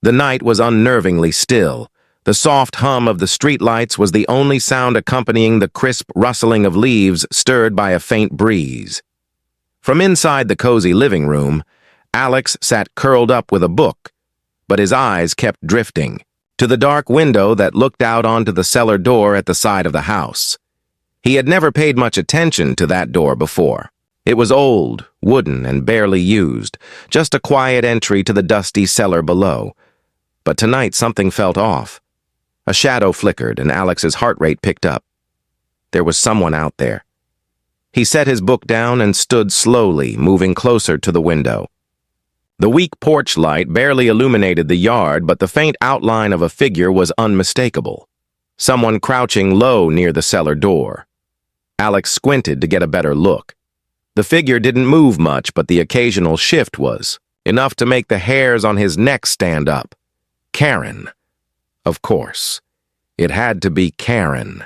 The night was unnervingly still. The soft hum of the streetlights was the only sound accompanying the crisp rustling of leaves stirred by a faint breeze. From inside the cozy living room, Alex sat curled up with a book, but his eyes kept drifting to the dark window that looked out onto the cellar door at the side of the house. He had never paid much attention to that door before. It was old, wooden, and barely used, just a quiet entry to the dusty cellar below. But tonight something felt off. A shadow flickered and Alex's heart rate picked up. There was someone out there. He set his book down and stood slowly, moving closer to the window. The weak porch light barely illuminated the yard, but the faint outline of a figure was unmistakable. Someone crouching low near the cellar door. Alex squinted to get a better look. The figure didn't move much, but the occasional shift was enough to make the hairs on his neck stand up. Karen. Of course. It had to be Karen.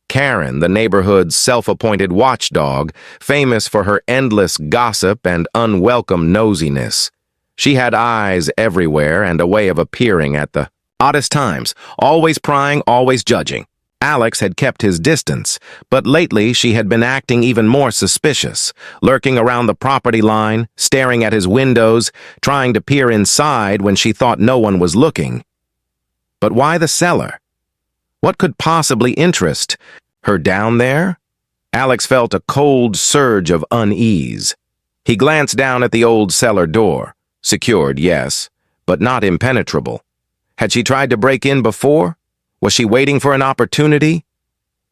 Karen, the neighborhood's self-appointed watchdog, famous for her endless gossip and unwelcome nosiness. She had eyes everywhere and a way of appearing at the oddest times, always prying, always judging. Alex had kept his distance, but lately she had been acting even more suspicious, lurking around the property line, staring at his windows, trying to peer inside when she thought no one was looking. But why the cellar? What could possibly interest her down there? Alex felt a cold surge of unease. He glanced down at the old cellar door. Secured, yes, but not impenetrable. Had she tried to break in before? Was she waiting for an opportunity?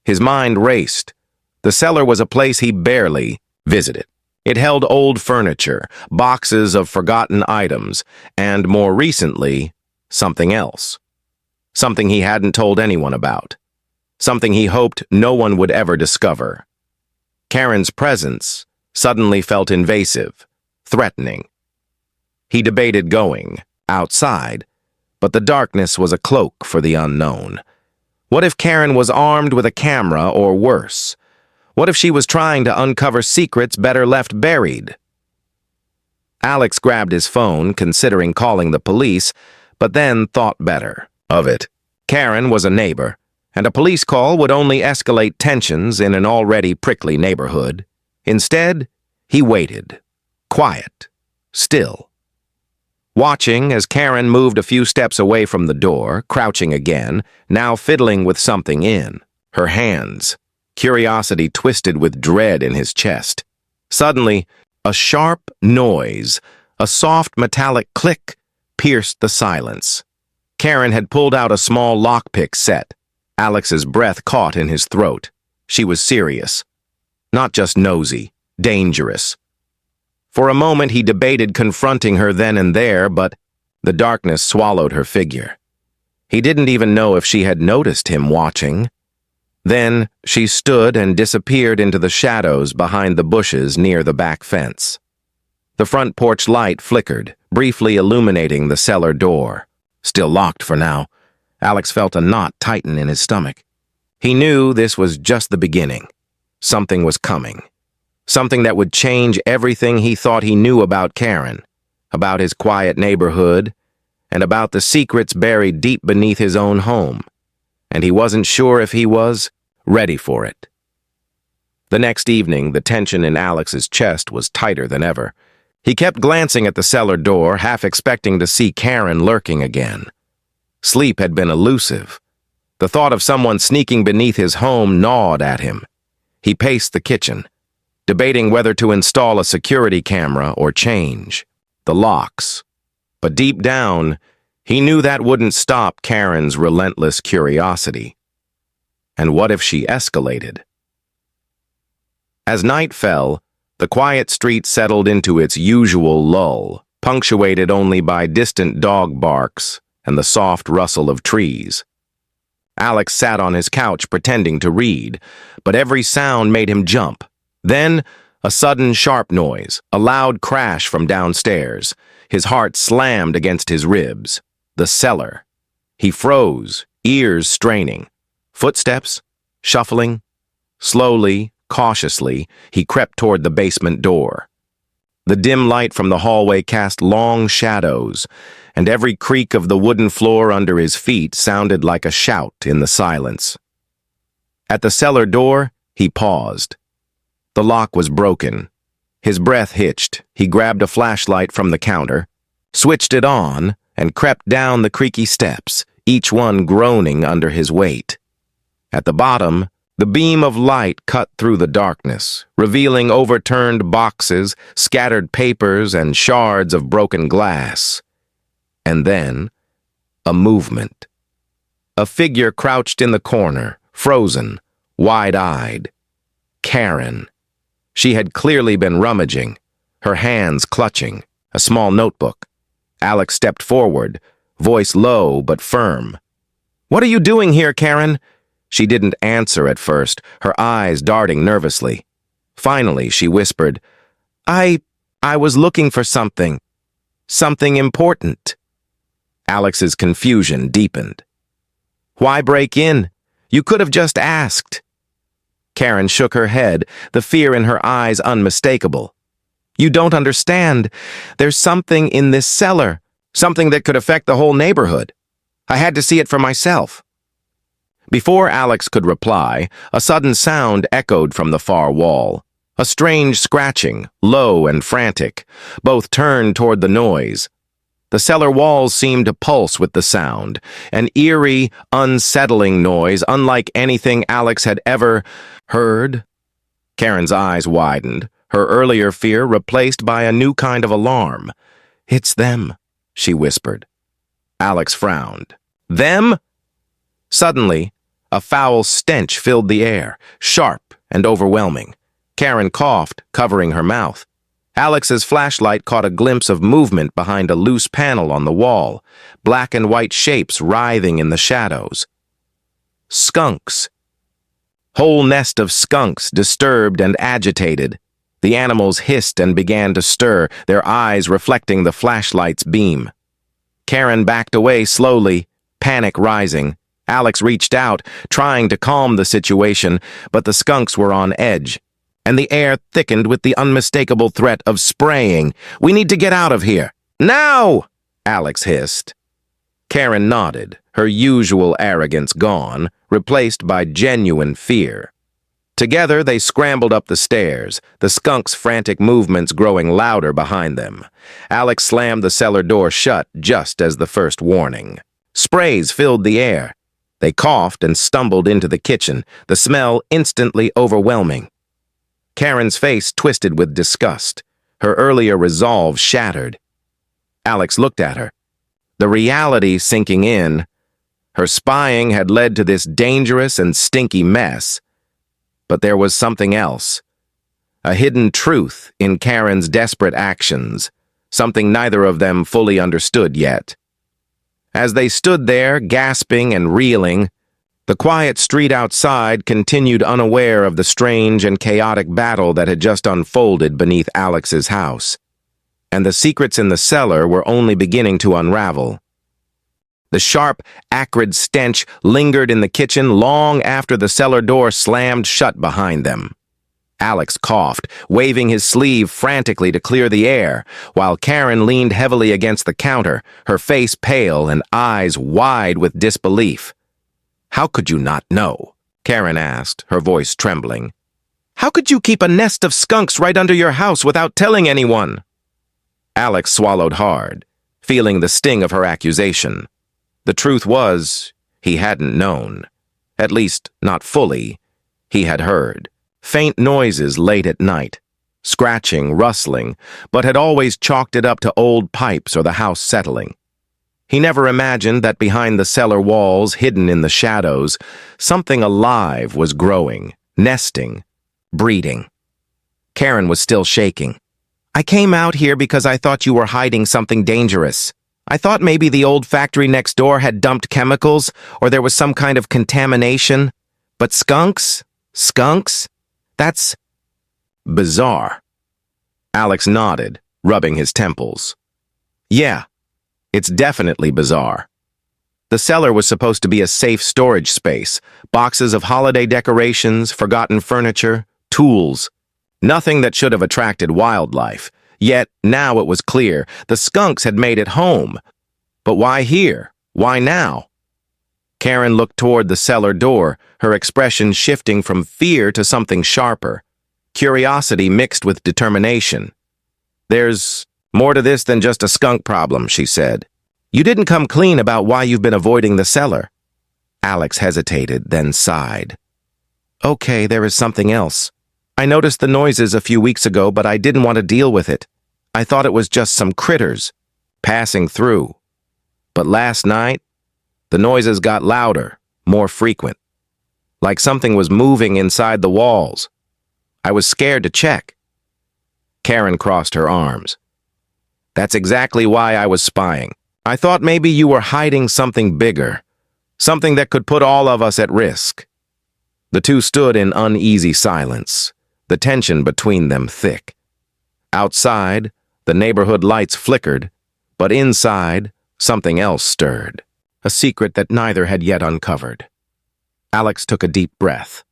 His mind raced. The cellar was a place he barely visited. It held old furniture, boxes of forgotten items, and more recently, something else. Something he hadn't told anyone about. Something he hoped no one would ever discover. Karen's presence suddenly felt invasive, threatening. He debated going outside, but the darkness was a cloak for the unknown. What if Karen was armed with a camera, or worse? What if she was trying to uncover secrets better left buried? Alex grabbed his phone, considering calling the police, but then thought better of it. Karen was a neighbor, and a police call would only escalate tensions in an already prickly neighborhood. Instead, he waited, quiet, still. Watching as Karen moved a few steps away from the door, crouching again, now fiddling with something in her hands, curiosity twisted with dread in his chest. Suddenly, a sharp noise, a soft metallic click, pierced the silence. Karen had pulled out a small lockpick set. Alex's breath caught in his throat. She was serious. Not just nosy, dangerous. For a moment he debated confronting her then and there, but the darkness swallowed her figure. He didn't even know if she had noticed him watching. Then she stood and disappeared into the shadows behind the bushes near the back fence. The front porch light flickered, briefly illuminating the cellar door. Still locked for now. Alex felt a knot tighten in his stomach. He knew this was just the beginning. Something was coming. Something that would change everything he thought he knew about Karen, about his quiet neighborhood, and about the secrets buried deep beneath his own home. And he wasn't sure if he was ready for it. The next evening, the tension in Alex's chest was tighter than ever. He kept glancing at the cellar door, half expecting to see Karen lurking again. Sleep had been elusive. The thought of someone sneaking beneath his home gnawed at him. He paced the kitchen, debating whether to install a security camera or change the locks. But deep down, he knew that wouldn't stop Karen's relentless curiosity. And what if she escalated? As night fell, the quiet street settled into its usual lull, punctuated only by distant dog barks and the soft rustle of trees. Alex sat on his couch pretending to read, but every sound made him jump. Then, a sudden sharp noise, a loud crash from downstairs. His heart slammed against his ribs. The cellar. He froze, ears straining. Footsteps, shuffling. Slowly, cautiously, he crept toward the basement door. The dim light from the hallway cast long shadows, and every creak of the wooden floor under his feet sounded like a shout in the silence. At the cellar door, he paused. The lock was broken. His breath hitched. He grabbed a flashlight from the counter, switched it on, and crept down the creaky steps, each one groaning under his weight. At the bottom, the beam of light cut through the darkness, revealing overturned boxes, scattered papers, and shards of broken glass. And then, a movement. A figure crouched in the corner, frozen, wide-eyed. Karen. She had clearly been rummaging, her hands clutching, a small notebook. Alex stepped forward, voice low but firm. "What are you doing here, Karen?" She didn't answer at first, her eyes darting nervously. Finally, she whispered, I was looking for something. Something important." Alex's confusion deepened. "Why break in? You could have just asked." Karen shook her head, the fear in her eyes unmistakable. "You don't understand. There's something in this cellar, something that could affect the whole neighborhood. I had to see it for myself." Before Alex could reply, a sudden sound echoed from the far wall. A strange scratching, low and frantic. Both turned toward the noise. The cellar walls seemed to pulse with the sound, an eerie, unsettling noise unlike anything Alex had ever heard. Karen's eyes widened, her earlier fear replaced by a new kind of alarm. "It's them," she whispered. Alex frowned. "Them?" Suddenly, a foul stench filled the air, sharp and overwhelming. Karen coughed, covering her mouth. Alex's flashlight caught a glimpse of movement behind a loose panel on the wall, black and white shapes writhing in the shadows. Skunks. Whole nest of skunks, disturbed and agitated. The animals hissed and began to stir, their eyes reflecting the flashlight's beam. Karen backed away slowly, panic rising. Alex reached out, trying to calm the situation, but the skunks were on edge, and the air thickened with the unmistakable threat of spraying. "We need to get out of here. Now!" Alex hissed. Karen nodded, her usual arrogance gone, replaced by genuine fear. Together they scrambled up the stairs, the skunks' frantic movements growing louder behind them. Alex slammed the cellar door shut just as the first warning. Sprays filled the air. They coughed and stumbled into the kitchen, the smell instantly overwhelming. Karen's face twisted with disgust, her earlier resolve shattered. Alex looked at her, the reality sinking in. Her spying had led to this dangerous and stinky mess. But there was something else. A hidden truth in Karen's desperate actions, something neither of them fully understood yet. As they stood there, gasping and reeling, the quiet street outside continued unaware of the strange and chaotic battle that had just unfolded beneath Alex's house. And the secrets in the cellar were only beginning to unravel. The sharp, acrid stench lingered in the kitchen long after the cellar door slammed shut behind them. Alex coughed, waving his sleeve frantically to clear the air, while Karen leaned heavily against the counter, her face pale and eyes wide with disbelief. "How could you not know?" Karen asked, her voice trembling. "How could you keep a nest of skunks right under your house without telling anyone?" Alex swallowed hard, feeling the sting of her accusation. The truth was, he hadn't known. At least, not fully. He had heard faint noises late at night, scratching, rustling, but had always chalked it up to old pipes or the house settling. He never imagined that behind the cellar walls, hidden in the shadows, something alive was growing, nesting, breeding. Karen was still shaking. "I came out here because I thought you were hiding something dangerous. I thought maybe the old factory next door had dumped chemicals, or there was some kind of contamination. But skunks? Skunks? That's bizarre." Alex nodded, rubbing his temples. "Yeah, it's definitely bizarre." The cellar was supposed to be a safe storage space, boxes of holiday decorations, forgotten furniture, tools. Nothing that should have attracted wildlife. Yet, now it was clear, the skunks had made it home. But why here? Why now? Karen looked toward the cellar door, her expression shifting from fear to something sharper, curiosity mixed with determination. There's more to this than just a skunk problem, she said. You didn't come clean about why you've been avoiding the cellar. Alex hesitated, then sighed. Okay, there is something else. I noticed the noises a few weeks ago, but I didn't want to deal with it. I thought it was just some critters passing through. But last night, the noises got louder, more frequent. Like something was moving inside the walls. I was scared to check. Karen crossed her arms. That's exactly why I was spying. I thought maybe you were hiding something bigger, something that could put all of us at risk. The two stood in uneasy silence, the tension between them thick. Outside, the neighborhood lights flickered, but inside, something else stirred, a secret that neither had yet uncovered. Alex took a deep breath.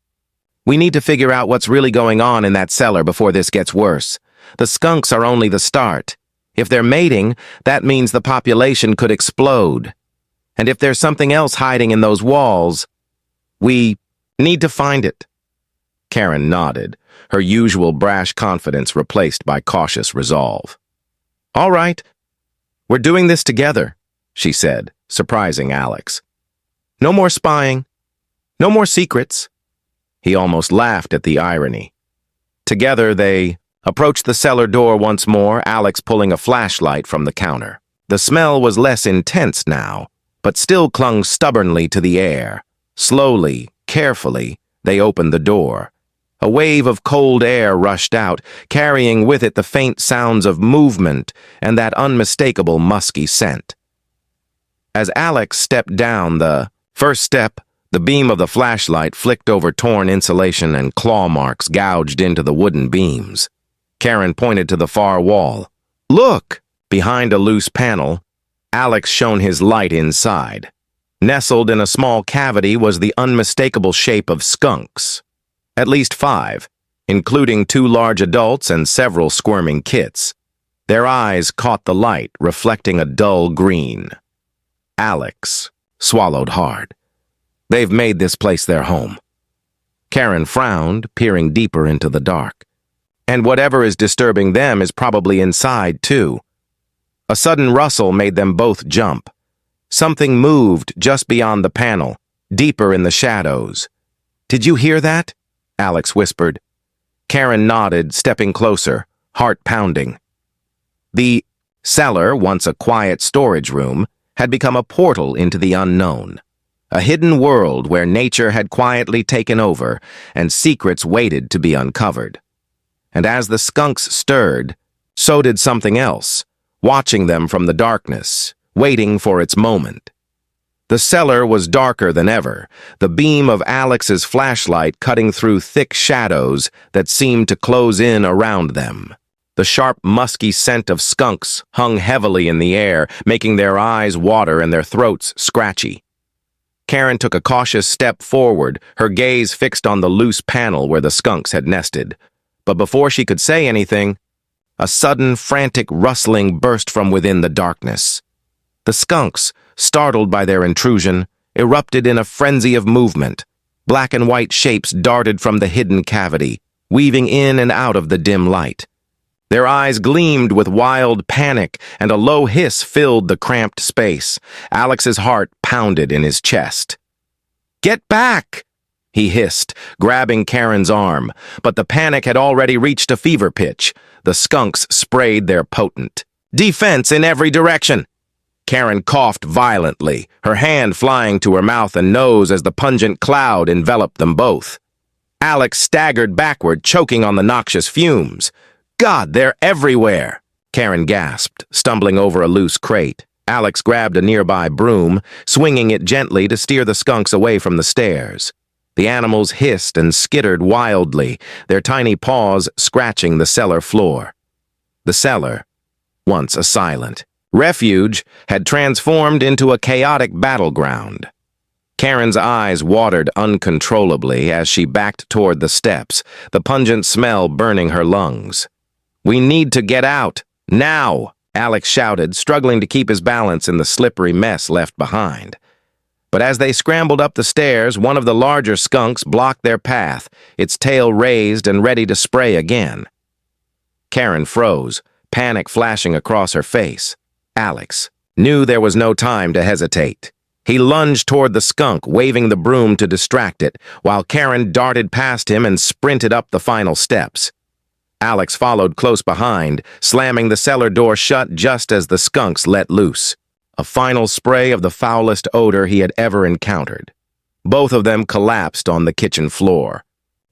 We need to figure out what's really going on in that cellar before this gets worse. The skunks are only the start. If they're mating, that means the population could explode. And if there's something else hiding in those walls, we need to find it. Karen nodded, her usual brash confidence replaced by cautious resolve. All right, we're doing this together, she said, surprising Alex. No more spying. No more secrets. He almost laughed at the irony. Together they approached the cellar door once more, Alex pulling a flashlight from the counter. The smell was less intense now, but still clung stubbornly to the air. Slowly, carefully, they opened the door. A wave of cold air rushed out, carrying with it the faint sounds of movement and that unmistakable musky scent. As Alex stepped down the first step, the beam of the flashlight flicked over torn insulation and claw marks gouged into the wooden beams. Karen pointed to the far wall. Look! Behind a loose panel, Alex shone his light inside. Nestled in a small cavity was the unmistakable shape of skunks. At least 5, including 2 large adults and several squirming kits. Their eyes caught the light, reflecting a dull green. Alex swallowed hard. They've made this place their home. Karen frowned, peering deeper into the dark. And whatever is disturbing them is probably inside, too. A sudden rustle made them both jump. Something moved just beyond the panel, deeper in the shadows. Did you hear that? Alex whispered. Karen nodded, stepping closer, heart pounding. The cellar, once a quiet storage room, had become a portal into the unknown. A hidden world where nature had quietly taken over and secrets waited to be uncovered. And as the skunks stirred, so did something else, watching them from the darkness, waiting for its moment. The cellar was darker than ever, the beam of Alex's flashlight cutting through thick shadows that seemed to close in around them. The sharp, musky scent of skunks hung heavily in the air, making their eyes water and their throats scratchy. Karen took a cautious step forward, her gaze fixed on the loose panel where the skunks had nested. But before she could say anything, a sudden, frantic rustling burst from within the darkness. The skunks, startled by their intrusion, erupted in a frenzy of movement. Black and white shapes darted from the hidden cavity, weaving in and out of the dim light. Their eyes gleamed with wild panic, and a low hiss filled the cramped space. Alex's heart pounded in his chest. "Get back!" he hissed, grabbing Karen's arm, but the panic had already reached a fever pitch. The skunks sprayed their potent defense in every direction. Karen coughed violently, her hand flying to her mouth and nose as the pungent cloud enveloped them both. Alex staggered backward, choking on the noxious fumes. "God, they're everywhere!" Karen gasped, stumbling over a loose crate. Alex grabbed a nearby broom, swinging it gently to steer the skunks away from the stairs. The animals hissed and skittered wildly, their tiny paws scratching the cellar floor. The cellar, once a silent refuge, had transformed into a chaotic battleground. Karen's eyes watered uncontrollably as she backed toward the steps, the pungent smell burning her lungs. "We need to get out, now!" Alex shouted, struggling to keep his balance in the slippery mess left behind. But as they scrambled up the stairs, one of the larger skunks blocked their path, its tail raised and ready to spray again. Karen froze, panic flashing across her face. Alex knew there was no time to hesitate. He lunged toward the skunk, waving the broom to distract it, while Karen darted past him and sprinted up the final steps. Alex followed close behind, slamming the cellar door shut just as the skunks let loose. A final spray of the foulest odor he had ever encountered. Both of them collapsed on the kitchen floor.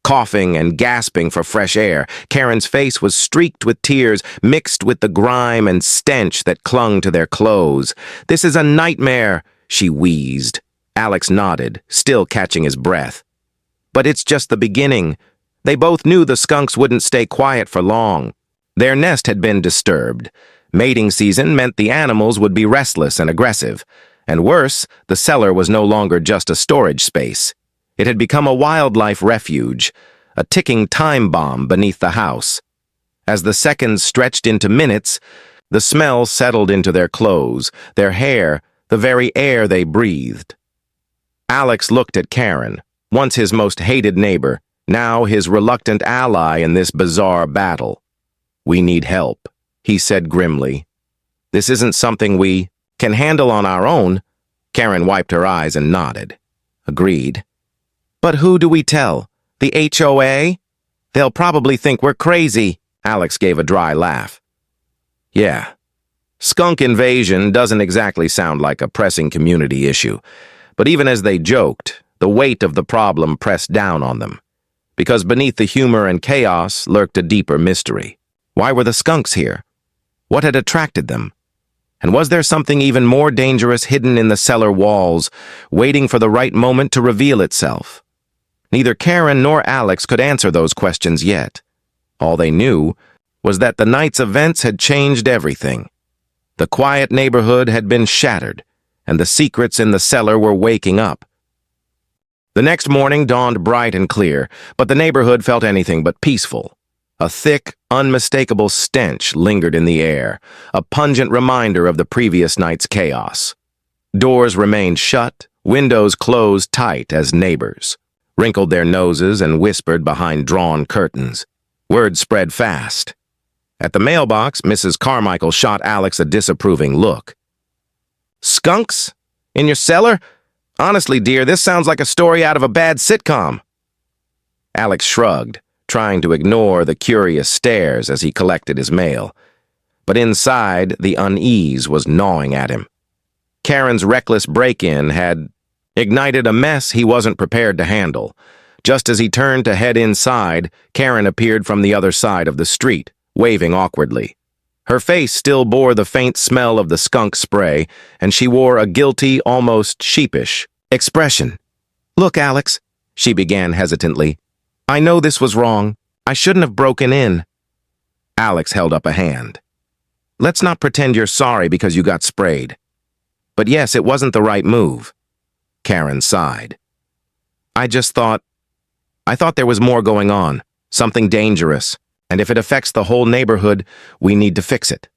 Coughing and gasping for fresh air, Karen's face was streaked with tears, mixed with the grime and stench that clung to their clothes. "This is a nightmare," she wheezed. Alex nodded, still catching his breath. But it's just the beginning. They both knew the skunks wouldn't stay quiet for long. Their nest had been disturbed. Mating season meant the animals would be restless and aggressive. And worse, the cellar was no longer just a storage space. It had become a wildlife refuge, a ticking time bomb beneath the house. As the seconds stretched into minutes, the smell settled into their clothes, their hair, the very air they breathed. Alex looked at Karen, once his most hated neighbor, now his reluctant ally in this bizarre battle. "We need help," he said grimly. "This isn't something we can handle on our own." Karen wiped her eyes and nodded. "Agreed. But who do we tell? The HOA? They'll probably think we're crazy." Alex gave a dry laugh. "Yeah. Skunk invasion doesn't exactly sound like a pressing community issue, but even as they joked, the weight of the problem pressed down on them. Because beneath the humor and chaos lurked a deeper mystery. Why were the skunks here? What had attracted them? And was there something even more dangerous hidden in the cellar walls, waiting for the right moment to reveal itself? Neither Karen nor Alex could answer those questions yet. All they knew was that the night's events had changed everything. The quiet neighborhood had been shattered, and the secrets in the cellar were waking up. The next morning dawned bright and clear, but the neighborhood felt anything but peaceful. A thick, unmistakable stench lingered in the air, a pungent reminder of the previous night's chaos. Doors remained shut, windows closed tight as neighbors wrinkled their noses and whispered behind drawn curtains. Word spread fast. At the mailbox, Mrs. Carmichael shot Alex a disapproving look. "Skunks? In your cellar? Honestly, dear, this sounds like a story out of a bad sitcom." Alex shrugged, trying to ignore the curious stares as he collected his mail. But inside, the unease was gnawing at him. Karen's reckless break-in had ignited a mess he wasn't prepared to handle. Just as he turned to head inside, Karen appeared from the other side of the street, waving awkwardly. Her face still bore the faint smell of the skunk spray, and she wore a guilty, almost sheepish expression. "Look, Alex," she began hesitantly. "I know this was wrong. I shouldn't have broken in." Alex held up a hand. "Let's not pretend you're sorry because you got sprayed. But yes, it wasn't the right move." Karen sighed. I thought there was more going on, something dangerous, and if it affects the whole neighborhood, we need to fix it."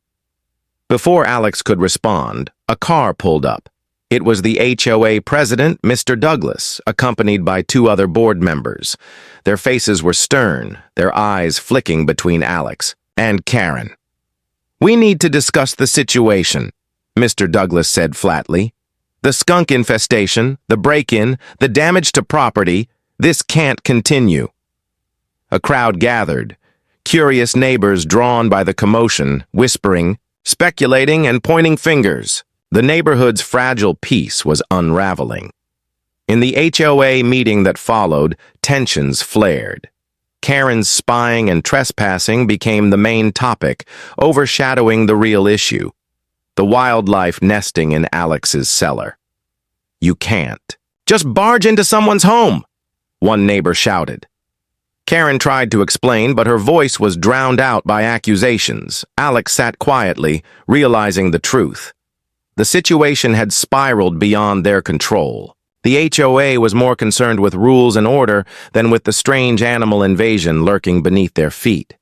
Before Alex could respond, a car pulled up. It was the HOA president, Mr. Douglas, accompanied by two other board members. Their faces were stern, their eyes flicking between Alex and Karen. "We need to discuss the situation," Mr. Douglas said flatly. "The skunk infestation, the break-in, the damage to property, this can't continue." A crowd gathered, curious neighbors drawn by the commotion, whispering, speculating, and pointing fingers. The neighborhood's fragile peace was unraveling. In the HOA meeting that followed, tensions flared. Karen's spying and trespassing became the main topic, overshadowing the real issue: the wildlife nesting in Alex's cellar. "You can't just barge into someone's home," one neighbor shouted. Karen tried to explain, but her voice was drowned out by accusations. Alex sat quietly, realizing the truth. The situation had spiraled beyond their control. The HOA was more concerned with rules and order than with the strange animal invasion lurking beneath their feet.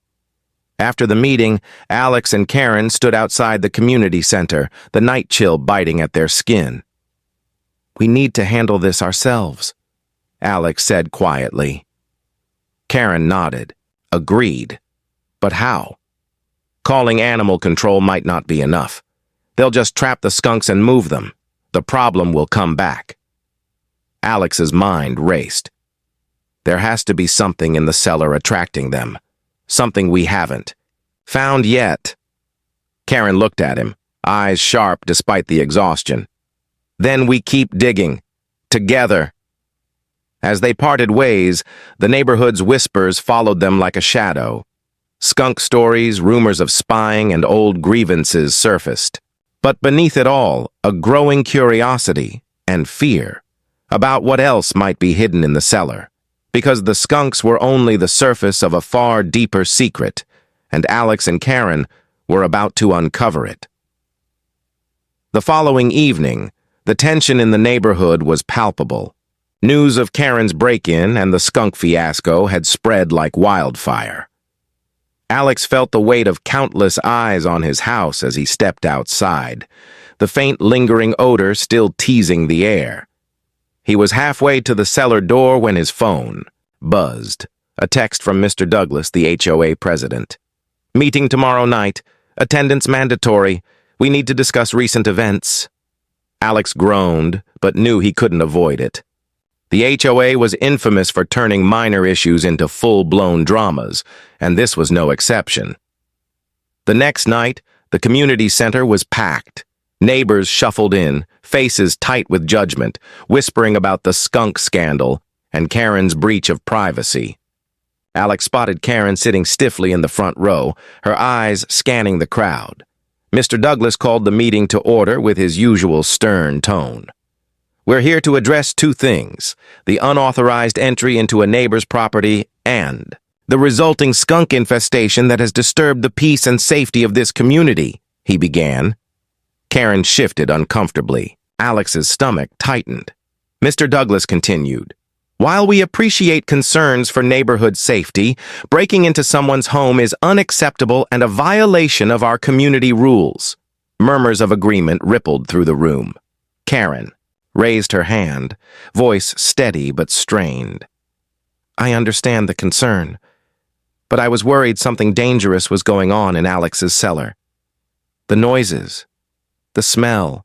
After the meeting, Alex and Karen stood outside the community center, the night chill biting at their skin. "We need to handle this ourselves," Alex said quietly. Karen nodded, agreed. But how? Calling animal control might not be enough. They'll just trap the skunks and move them. The problem will come back. Alex's mind raced. There has to be something in the cellar attracting them. Something we haven't found yet. Karen looked at him, eyes sharp despite the exhaustion. "Then we keep digging. Together." As they parted ways, the neighborhood's whispers followed them like a shadow. Skunk stories, rumors of spying, and old grievances surfaced. But beneath it all, a growing curiosity and fear about what else might be hidden in the cellar. Because the skunks were only the surface of a far deeper secret, and Alex and Karen were about to uncover it. The following evening, the tension in the neighborhood was palpable. News of Karen's break-in and the skunk fiasco had spread like wildfire. Alex felt the weight of countless eyes on his house as he stepped outside, the faint lingering odor still teasing the air. He was halfway to the cellar door when his phone buzzed. A text from Mr. Douglas, the HOA president. "Meeting tomorrow night. Attendance mandatory. We need to discuss recent events." Alex groaned, but knew he couldn't avoid it. The HOA was infamous for turning minor issues into full-blown dramas, and this was no exception. The next night, the community center was packed. Neighbors shuffled in, faces tight with judgment, whispering about the skunk scandal and Karen's breach of privacy. Alex spotted Karen sitting stiffly in the front row, her eyes scanning the crowd. Mr. Douglas called the meeting to order with his usual stern tone. "We're here to address two things: the unauthorized entry into a neighbor's property and the resulting skunk infestation that has disturbed the peace and safety of this community," he began. Karen shifted uncomfortably. Alex's stomach tightened. Mr. Douglas continued, "While we appreciate concerns for neighborhood safety, breaking into someone's home is unacceptable and a violation of our community rules." Murmurs of agreement rippled through the room. Karen raised her hand, voice steady but strained. "I understand the concern, but I was worried something dangerous was going on in Alex's cellar. The noises, the smell.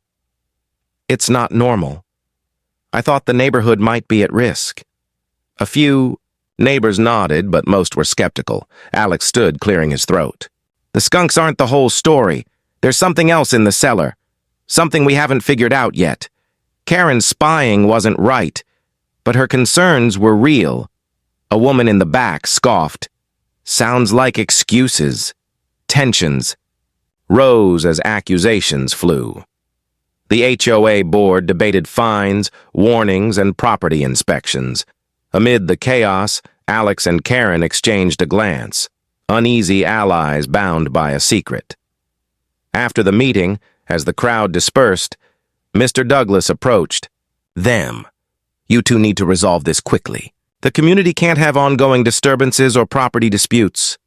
It's not normal. I thought the neighborhood might be at risk." A few neighbors nodded, but most were skeptical. Alex stood, clearing his throat. "The skunks aren't the whole story. There's something else in the cellar. Something we haven't figured out yet. Karen's spying wasn't right, but her concerns were real." A woman in the back scoffed. "Sounds like excuses." Tensions rose as accusations flew. The HOA board debated fines, warnings, and property inspections. Amid the chaos, Alex and Karen exchanged a glance, uneasy allies bound by a secret. After the meeting, as the crowd dispersed, Mr. Douglas approached. "Them. You two need to resolve this quickly. The community can't have ongoing disturbances or property disputes."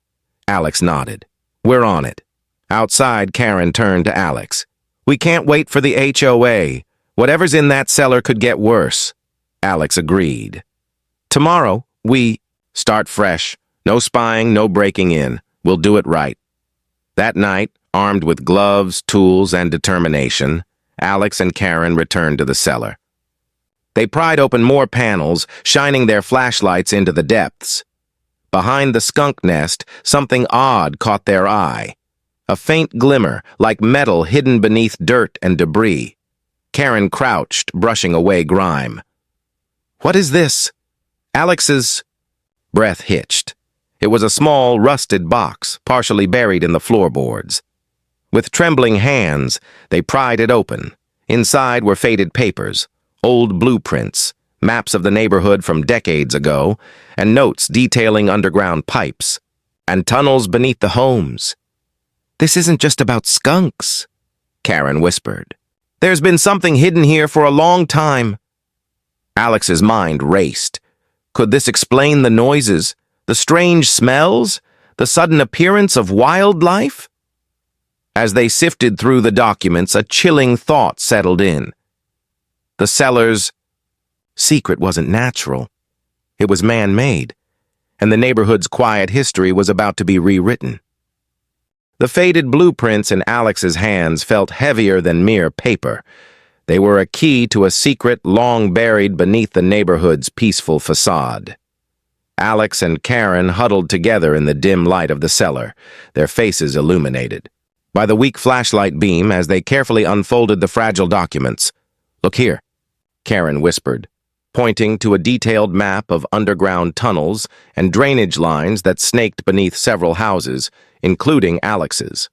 Alex nodded. "We're on it." Outside, Karen turned to Alex. "We can't wait for the HOA. Whatever's in that cellar could get worse." Alex agreed. "Tomorrow, we start fresh. No spying, no breaking in. We'll do it right." That night, armed with gloves, tools, and determination, Alex and Karen returned to the cellar. They pried open more panels, shining their flashlights into the depths. Behind the skunk nest, something odd caught their eye. A faint glimmer, like metal hidden beneath dirt and debris. Karen crouched, brushing away grime. "What is this?" Alex's breath hitched. It was a small, rusted box, partially buried in the floorboards. With trembling hands, they pried it open. Inside were faded papers, old blueprints, maps of the neighborhood from decades ago, and notes detailing underground pipes and tunnels beneath the homes. "This isn't just about skunks," Karen whispered. "There's been something hidden here for a long time." Alex's mind raced. Could this explain the noises, the strange smells, The sudden appearance of wildlife? As they sifted through the documents, a chilling thought settled in. The Cellar's secret wasn't natural. It was man-made, and the neighborhood's quiet history was about to be rewritten. The faded blueprints in Alex's hands felt heavier than mere paper. They were a key to a secret long buried beneath the neighborhood's peaceful facade. Alex and Karen huddled together in the dim light of the cellar, their faces illuminated by the weak flashlight beam as they carefully unfolded the fragile documents. "Look here," Karen whispered, pointing to a detailed map of underground tunnels and drainage lines that snaked beneath several houses, including Alex's.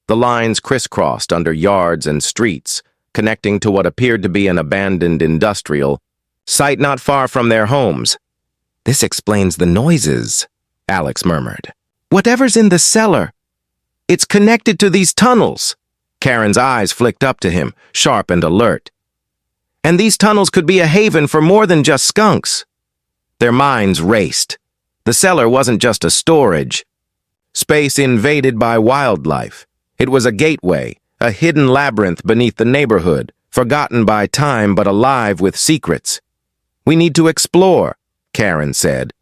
The lines crisscrossed under yards and streets, connecting to what appeared to be an abandoned industrial site not far from their homes. "This explains the noises," Alex murmured. "Whatever's in the cellar, it's connected to these tunnels." Karen's eyes flicked up to him, sharp and alert. "And these tunnels could be a haven for more than just skunks." Their minds raced. The cellar wasn't just a storage space invaded by wildlife. It was a gateway, a hidden labyrinth beneath the neighborhood, forgotten by time but alive with secrets. "We need to explore," Karen said,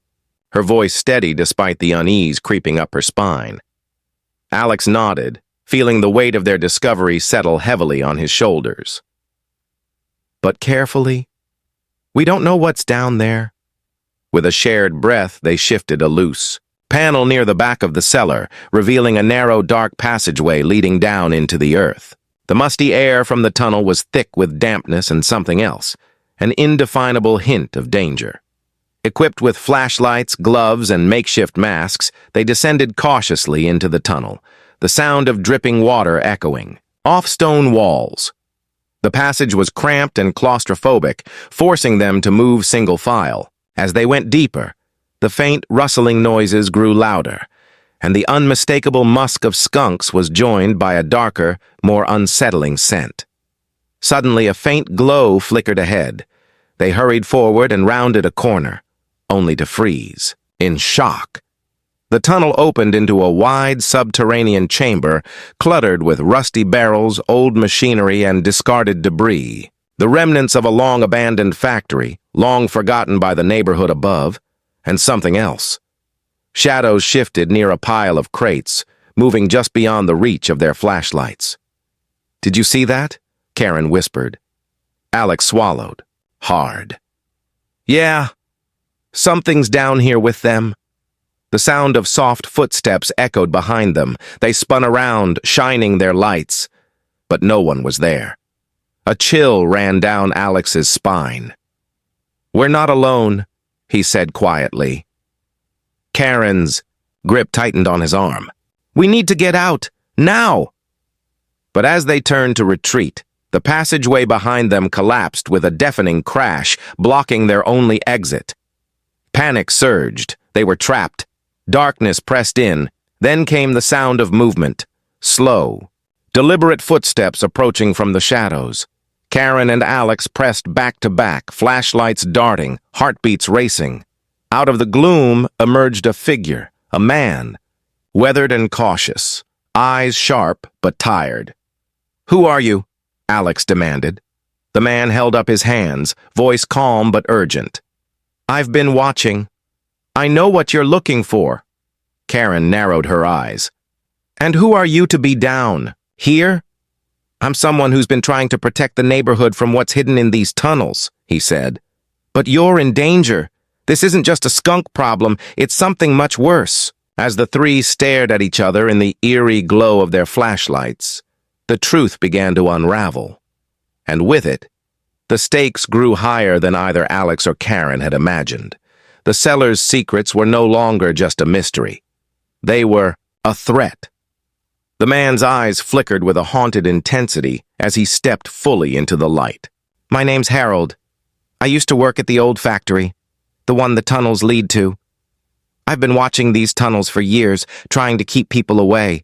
her voice steady despite the unease creeping up her spine. Alex nodded, feeling the weight of their discovery settle heavily on his shoulders. "But carefully. We don't know what's down there." With a shared breath, they shifted a loose panel near the back of the cellar, revealing a narrow, dark passageway leading down into the earth. The musty air from the tunnel was thick with dampness and something else, an indefinable hint of danger. Equipped with flashlights, gloves, and makeshift masks, they descended cautiously into the tunnel, the sound of dripping water echoing off stone walls. The passage was cramped and claustrophobic, forcing them to move single file. As they went deeper, the faint rustling noises grew louder, and the unmistakable musk of skunks was joined by a darker, more unsettling scent. Suddenly, a faint glow flickered ahead. They hurried forward and rounded a corner, only to freeze, in shock. The tunnel opened into a wide subterranean chamber cluttered with rusty barrels, old machinery, and discarded debris, the remnants of a long-abandoned factory, long forgotten by the neighborhood above, and something else. Shadows shifted near a pile of crates, moving just beyond the reach of their flashlights. "Did you see that?" Karen whispered. Alex swallowed, hard. "Yeah, something's down here with them." The sound of soft footsteps echoed behind them. They spun around, shining their lights. But no one was there. A chill ran down Alex's spine. "We're not alone," he said quietly. Karen's grip tightened on his arm. "We need to get out, now!" But as they turned to retreat, the passageway behind them collapsed with a deafening crash, blocking their only exit. Panic surged. They were trapped. Darkness pressed in. Then came the sound of movement. Slow, deliberate footsteps approaching from the shadows. Karen and Alex pressed back to back, flashlights darting, heartbeats racing. Out of the gloom emerged a figure, a man, weathered and cautious, eyes sharp but tired. "Who are you?" Alex demanded. The man held up his hands, voice calm but urgent. "I've been watching. I know what you're looking for." Karen narrowed her eyes. "And who are you to be down? Here?" "I'm someone who's been trying to protect the neighborhood from what's hidden in these tunnels," he said. "But you're in danger. This isn't just a skunk problem, it's something much worse." As the three stared at each other in the eerie glow of their flashlights, the truth began to unravel. And with it, the stakes grew higher than either Alex or Karen had imagined. The cellar's secrets were no longer just a mystery. They were a threat. The man's eyes flickered with a haunted intensity as he stepped fully into the light. "My name's Harold. I used to work at the old factory, the one the tunnels lead to. I've been watching these tunnels for years, trying to keep people away."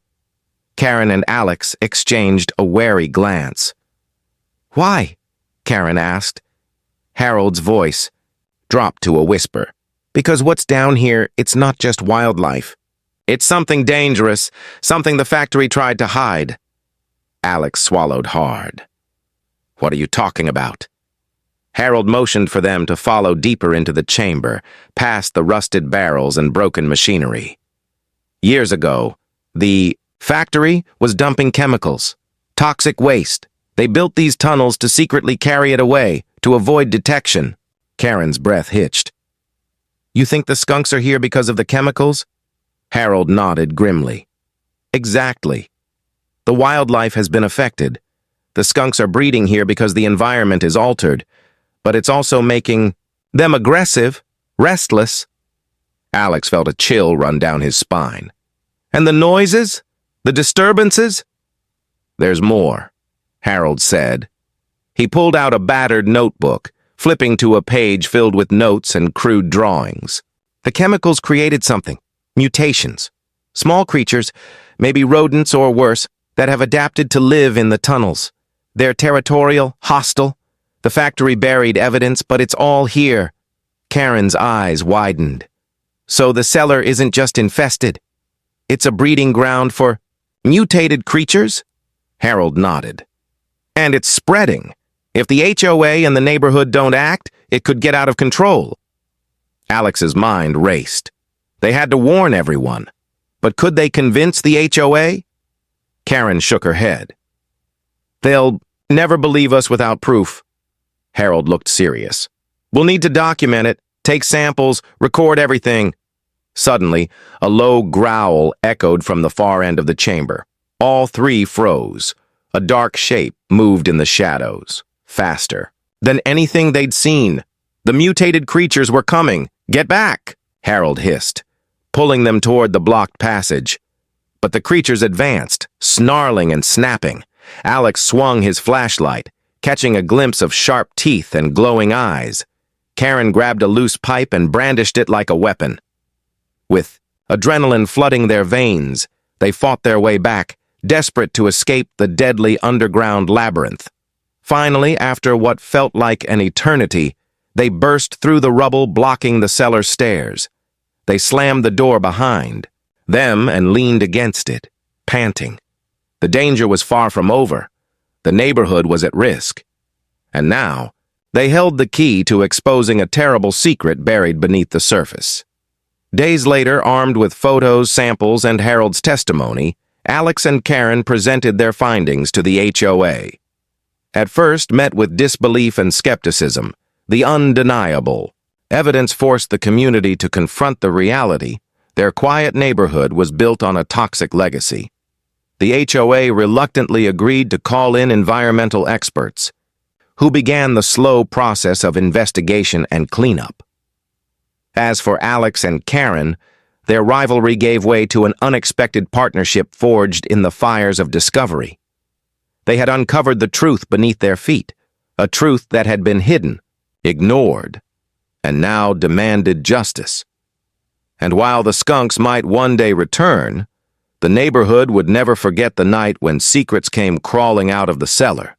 Karen and Alex exchanged a wary glance. "Why?" Karen asked. Harold's voice dropped to a whisper. "Because what's down here, it's not just wildlife. It's something dangerous, something the factory tried to hide. Alex swallowed hard. What are you talking about? Harold motioned for them to follow deeper into the chamber, past the rusted barrels and broken machinery. Years ago, the factory was dumping chemicals, toxic waste. They built these tunnels to secretly carry it away, to avoid detection. Karen's breath hitched. You think the skunks are here because of the chemicals? Harold nodded grimly. Exactly. The wildlife has been affected. The skunks are breeding here because the environment is altered, but it's also making them aggressive, restless. Alex felt a chill run down his spine. And the noises? The disturbances? There's more, Harold said. He pulled out a battered notebook, flipping to a page filled with notes and crude drawings. The chemicals created something. Mutations. Small creatures, maybe rodents or worse, that have adapted to live in the tunnels. They're territorial, hostile. The factory buried evidence, but it's all here. Karen's eyes widened. So the cellar isn't just infested. It's a breeding ground for mutated creatures? Harold nodded. And it's spreading. If the HOA and the neighborhood don't act, it could get out of control. Alex's mind raced. They had to warn everyone. But could they convince the HOA? Karen shook her head. They'll never believe us without proof. Harold looked serious. We'll need to document it, take samples, record everything. Suddenly, a low growl echoed from the far end of the chamber. All three froze. A dark shape moved in the shadows, faster than anything they'd seen. The mutated creatures were coming. Get back, Harold hissed, pulling them toward the blocked passage. But the creatures advanced, snarling and snapping. Alex swung his flashlight, catching a glimpse of sharp teeth and glowing eyes. Karen grabbed a loose pipe and brandished it like a weapon. With adrenaline flooding their veins, they fought their way back, desperate to escape the deadly underground labyrinth. Finally, after what felt like an eternity, they burst through the rubble blocking the cellar stairs. They slammed the door behind them and leaned against it, panting. The danger was far from over. The neighborhood was at risk. And now, they held the key to exposing a terrible secret buried beneath the surface. Days later, armed with photos, samples, and Harold's testimony, Alex and Karen presented their findings to the HOA. At first, met with disbelief and skepticism, the undeniable evidence forced the community to confront the reality. Their quiet neighborhood was built on a toxic legacy. The HOA reluctantly agreed to call in environmental experts, who began the slow process of investigation and cleanup. As for Alex and Karen, their rivalry gave way to an unexpected partnership forged in the fires of discovery. They had uncovered the truth beneath their feet, a truth that had been hidden, ignored, and now demanded justice. And while the skunks might one day return, the neighborhood would never forget the night when secrets came crawling out of the cellar.